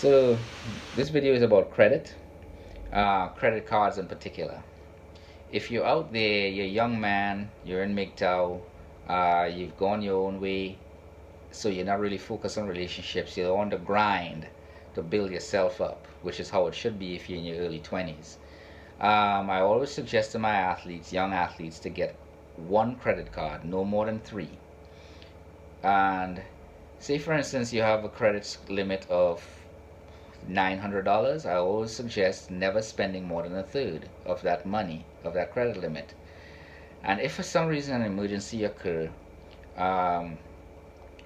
So this video is about credit cards in particular. If you're out there, you're a young man, you're in MGTOW, you've gone your own way, so you're not really focused on relationships, you're on the grind to build yourself up, which is how it should be if you're in your early 20s. I always suggest to my athletes, young athletes, to get one credit card, no more than three. And say, for instance, you have a credit limit of $900, I always suggest never spending more than a third of that money, of that credit limit. And if for some reason an emergency occur, um,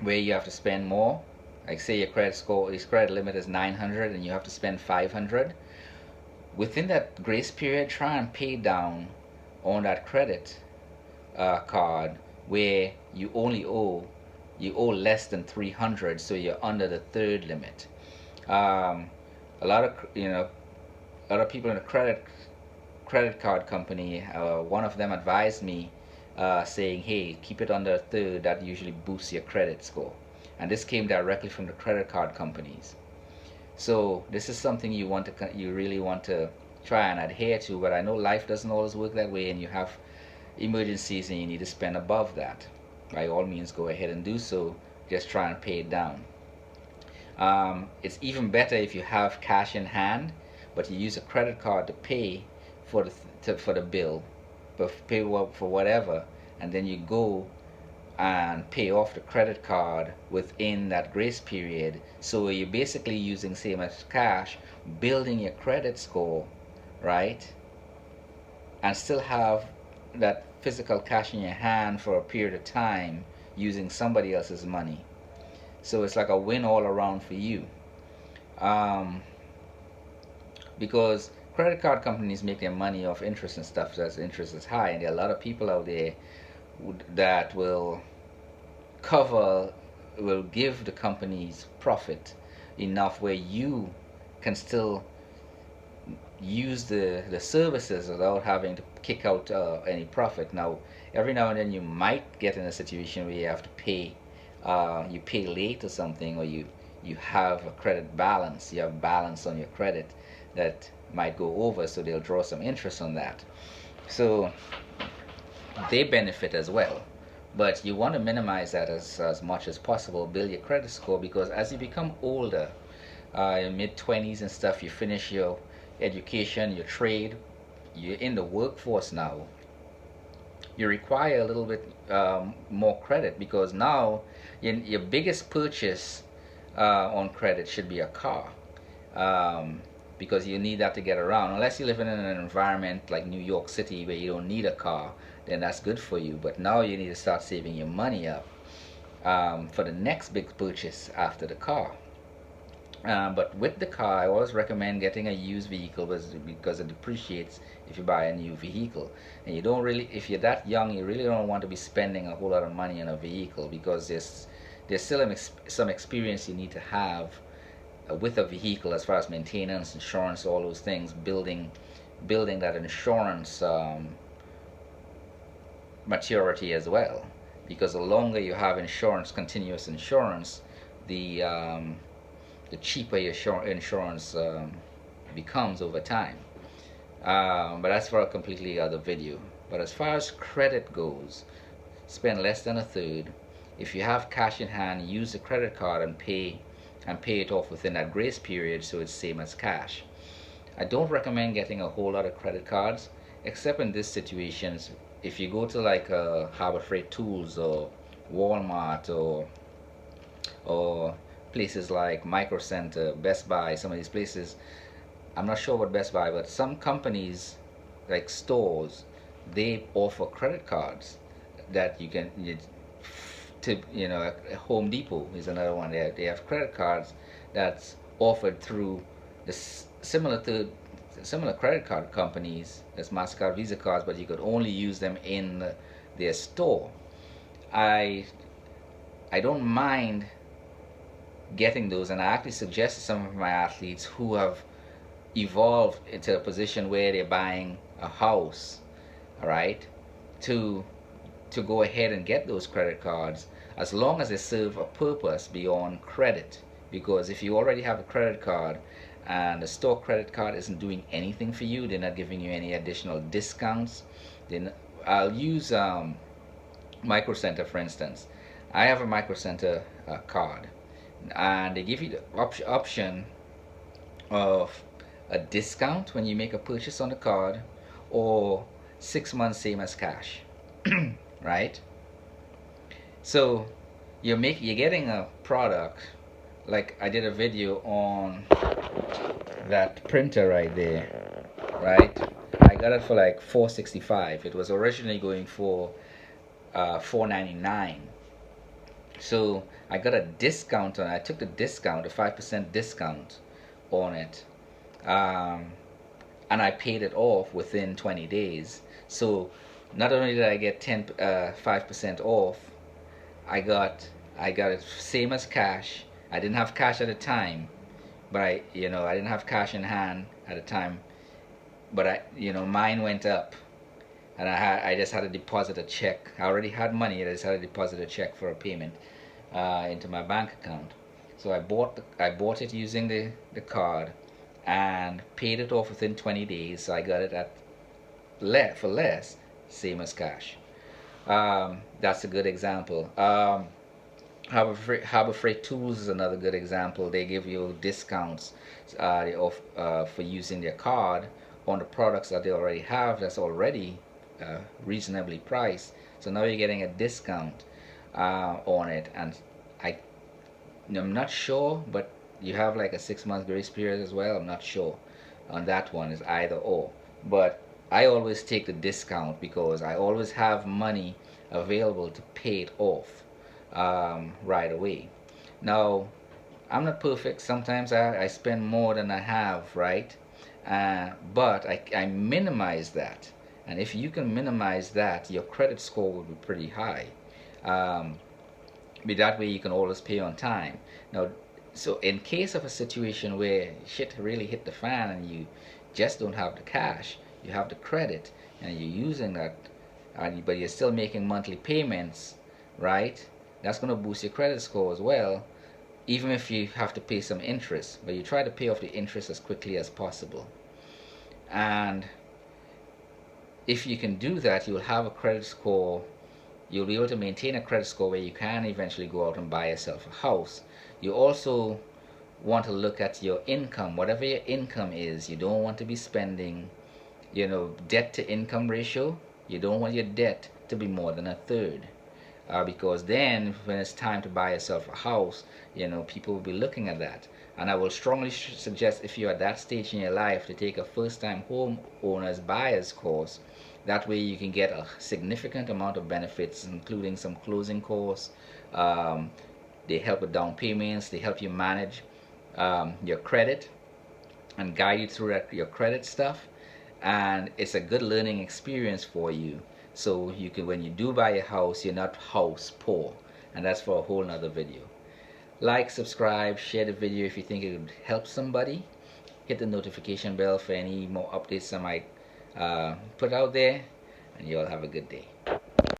where you have to spend more, like say your credit limit is 900 and you have to spend 500, within that grace period, try and pay down on that credit card where you owe less than 300, so you're under the third limit. Um, a lot of people in the credit card company, one of them advised me, saying, "Hey, keep it under a third. That usually boosts your credit score." And this came directly from the credit card companies. So this is something you really want to try and adhere to. But I know life doesn't always work that way, and you have emergencies, and you need to spend above that. By all means, go ahead and do so. Just try and pay it down. It's even better if you have cash in hand, but you use a credit card to pay for the bill, pay for whatever, and then you go and pay off the credit card within that grace period. So you're basically using same as cash, building your credit score, right? And still have that physical cash in your hand for a period of time using somebody else's money. So it's like a win all around for you. Um, because credit card companies make their money off interest and stuff, so the interest is high, and there are a lot of people out there that cover, will give the companies profit enough where you can still use the services without having to kick out any profit. Now, every now and then you might get in a situation where you have to pay, you pay late or something, or you have a credit balance, you have balance on your credit that might go over, so they'll draw some interest on that. So they benefit as well. But you want to minimize that as much as possible, build your credit score, because as you become older, in mid 20s and stuff, you finish your education, your trade, you're in the workforce now, you require a little bit more credit, because now your biggest purchase on credit should be a car, because you need that to get around. Unless you live in an environment like New York City where you don't need a car, then that's good for you. But now you need to start saving your money up for the next big purchase after the car. But with the car, I always recommend getting a used vehicle because it depreciates if you buy a new vehicle. And you don't really, if you're that young, you really don't want to be spending a whole lot of money on a vehicle, because there's still some experience you need to have with a vehicle as far as maintenance, insurance, all those things, building that insurance maturity as well. Because the longer you have insurance, continuous insurance, the cheaper your insurance becomes over time. But that's for a completely other video. But as far as credit goes, spend less than a third. If you have cash in hand, use the credit card and pay it off within that grace period, so it's same as cash. I don't recommend getting a whole lot of credit cards, except in these situations. If you go to like Harbor Freight Tools or Walmart or places like Micro Center, Best Buy, some of these places, I'm not sure about Best Buy, but some companies, like stores, they offer credit cards that you can, Home Depot is another one. They have credit cards that's offered through the similar credit card companies as MasterCard, Visa cards, but you could only use them in their store. I don't mind getting those, and I actually suggested some of my athletes who have evolved into a position where they're buying a house, all right, to go ahead and get those credit cards, as long as they serve a purpose beyond credit. because if you already have a credit card and the store credit card isn't doing anything for you, they're not giving you any additional discounts, then I'll use Micro Center for instance. I have a Micro Center card, and they give you the option of a discount when you make a purchase on the card, or 6 months same as cash, right? So you're getting a product, like I did a video on that printer right there, right? I got it for like $465. It was originally going for $499. So I got a discount on it. I took the discount, a 5% discount on it, and I paid it off within 20 days. So not only did I get 5% off, I got it same as cash. I didn't have cash at the time, but I didn't have cash in hand at the time, but mine went up, and I just had to deposit a check. I already had money. I just had to deposit a check for a payment into my bank account. So I bought it using the card and paid it off within 20 days. So I got it at for less, same as cash. That's a good example. Harbor Freight Tools is another good example. They give you discounts for using their card on the products that they already have that's already reasonably priced. So now you're getting a discount on it, and I'm not sure, but you have like a 6 month grace period as well. I'm not sure on that one. Is either or, but I always take the discount because I always have money available to pay it off right away. Now, I'm not perfect. Sometimes I spend more than I have, right? But I minimize that. And if you can minimize that, your credit score will be pretty high. That way you can always pay on time. Now, so in case of a situation where shit really hit the fan and you just don't have the cash, you have the credit and you're using that, but you're still making monthly payments, right? That's going to boost your credit score as well, even if you have to pay some interest. But you try to pay off the interest as quickly as possible. And if you can do that, you'll have a credit score. You'll be able to maintain a credit score where you can eventually go out and buy yourself a house. You also want to look at your income. Whatever your income is, you don't want to be spending, debt to income ratio. You don't want your debt to be more than a third. Because then when it's time to buy yourself a house, people will be looking at that. And I will strongly suggest, if you're at that stage in your life, to take a first-time home owner's buyer's course. That way you can get a significant amount of benefits, including some closing costs. They help with down payments. They help you manage your credit and guide you through your credit stuff. And it's a good learning experience for you. So you can, when you do buy a house, you're not house poor. And that's for a whole nother video. Like, subscribe, share the video if you think it would help somebody. Hit the notification bell for any more updates I might put out there. And you all have a good day.